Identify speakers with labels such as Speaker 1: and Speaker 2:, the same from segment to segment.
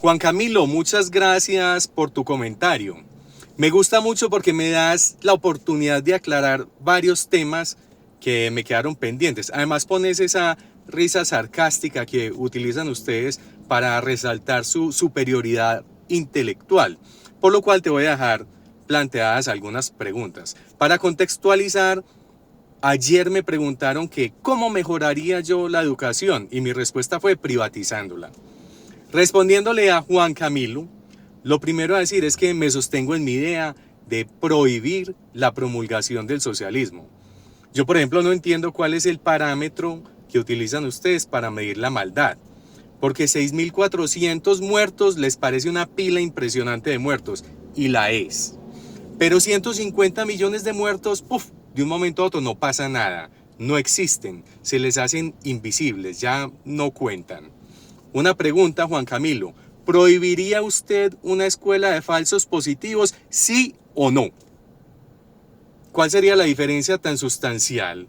Speaker 1: Juan Camilo, muchas gracias por tu comentario. Me gusta mucho porque me das la oportunidad de aclarar varios temas que me quedaron pendientes. Además pones esa risa sarcástica que utilizan ustedes para resaltar su superioridad intelectual, por lo cual te voy a dejar planteadas algunas preguntas. Para contextualizar, ayer me preguntaron que cómo mejoraría yo la educación y mi respuesta fue privatizándola. Respondiéndole a Juan Camilo, lo primero a decir es que me sostengo en mi idea de prohibir la promulgación del socialismo. Yo, por ejemplo, no entiendo cuál es el parámetro que utilizan ustedes para medir la maldad, porque 6.400 muertos les parece una pila impresionante de muertos, y la es. Pero 150 millones de muertos, de un momento a otro no pasa nada, no existen, se les hacen invisibles, ya no cuentan. Una pregunta, Juan Camilo, ¿prohibiría usted una escuela de falsos positivos, sí o no? ¿Cuál sería la diferencia tan sustancial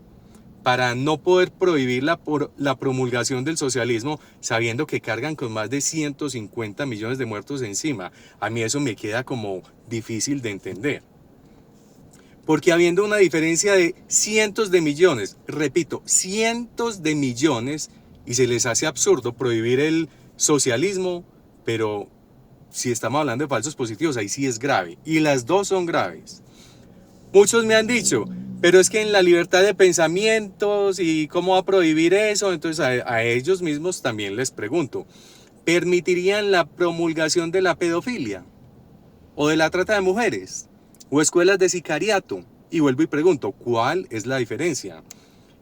Speaker 1: para no poder prohibirla por la promulgación del socialismo, sabiendo que cargan con más de 150 millones de muertos encima? A mí eso me queda como difícil de entender. Porque habiendo una diferencia de cientos de millones, repito, cientos de millones, y se les hace absurdo prohibir el socialismo, pero si estamos hablando de falsos positivos, ahí sí es grave, y las dos son graves. Muchos me han dicho, pero es que en la libertad de pensamientos, ¿y cómo va a prohibir eso? Entonces a ellos mismos también les pregunto, ¿permitirían la promulgación de la pedofilia? ¿O de la trata de mujeres? ¿O escuelas de sicariato? Y vuelvo y pregunto, ¿cuál es la diferencia?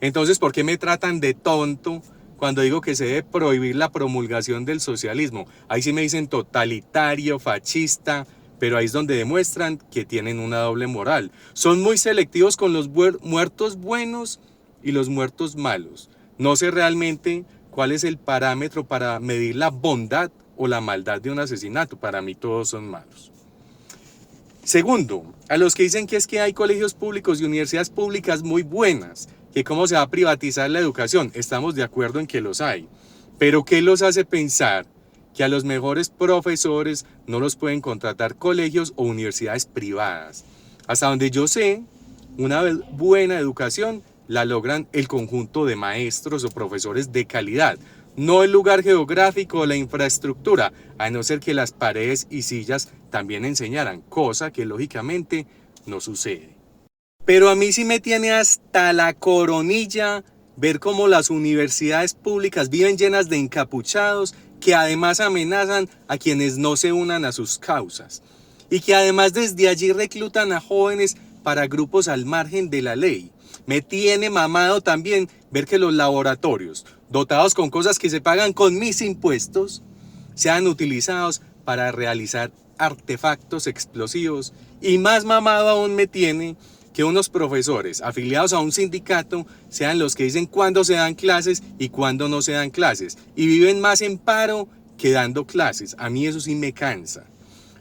Speaker 1: Entonces, ¿por qué me tratan de tonto cuando digo que se debe prohibir la promulgación del socialismo? Ahí sí me dicen totalitario, fascista, pero ahí es donde demuestran que tienen una doble moral. Son muy selectivos con los muertos buenos y los muertos malos. No sé realmente cuál es el parámetro para medir la bondad o la maldad de un asesinato. Para mí todos son malos. Segundo, a los que dicen que es que hay colegios públicos y universidades públicas muy buenas, que cómo se va a privatizar la educación, estamos de acuerdo en que los hay. Pero ¿qué los hace pensar que a los mejores profesores no los pueden contratar colegios o universidades privadas? Hasta donde yo sé, una buena educación la logran el conjunto de maestros o profesores de calidad, no el lugar geográfico o la infraestructura, a no ser que las paredes y sillas también enseñaran, cosa que lógicamente no sucede. Pero a mí sí me tiene hasta la coronilla ver cómo las universidades públicas viven llenas de encapuchados que además amenazan a quienes no se unan a sus causas y que además desde allí reclutan a jóvenes para grupos al margen de la ley. Me tiene mamado también ver que los laboratorios, dotados con cosas que se pagan con mis impuestos, sean utilizados para realizar artefactos explosivos, y más mamado aún me tiene que unos profesores afiliados a un sindicato sean los que dicen cuándo se dan clases y cuándo no se dan clases, y viven más en paro que dando clases. A mí eso sí me cansa.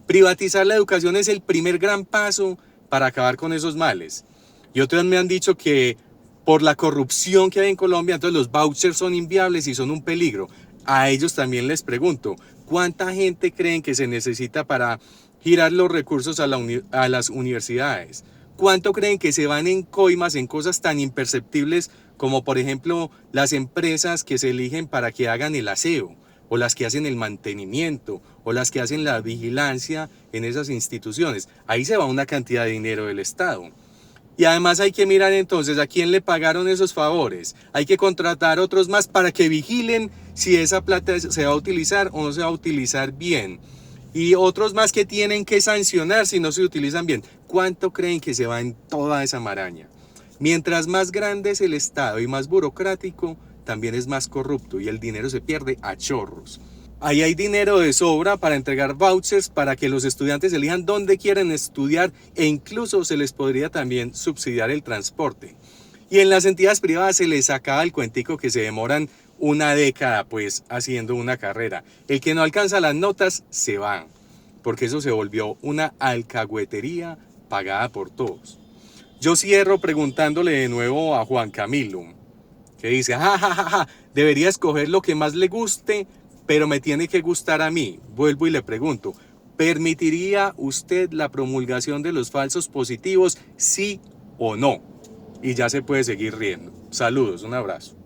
Speaker 1: Privatizar la educación es el primer gran paso para acabar con esos males. Y otros me han dicho que por la corrupción que hay en Colombia, entonces los vouchers son inviables y son un peligro. A ellos también les pregunto, ¿cuánta gente creen que se necesita para girar los recursos a las universidades? ¿Cuánto creen que se van en coimas en cosas tan imperceptibles como, por ejemplo, las empresas que se eligen para que hagan el aseo, o las que hacen el mantenimiento, o las que hacen la vigilancia en esas instituciones? Ahí se va una cantidad de dinero del Estado. Y además hay que mirar entonces a quién le pagaron esos favores. Hay que contratar otros más para que vigilen si esa plata se va a utilizar o no se va a utilizar bien. Y otros más que tienen que sancionar si no se utilizan bien. ¿Cuánto creen que se va en toda esa maraña? Mientras más grande es el Estado y más burocrático, también es más corrupto y el dinero se pierde a chorros. Ahí hay dinero de sobra para entregar vouchers para que los estudiantes elijan dónde quieren estudiar, e incluso se les podría también subsidiar el transporte. Y en las entidades privadas se les acaba el cuentico que se demoran una década pues haciendo una carrera. El que no alcanza las notas se va, porque eso se volvió una alcahuetería pagada por todos. Yo cierro preguntándole de nuevo a Juan Camilo, que dice, debería escoger lo que más le guste pero me tiene que gustar a mí. Vuelvo y le pregunto, ¿permitiría usted la promulgación de los falsos positivos, sí o no? Y ya se puede seguir riendo. Saludos, un abrazo.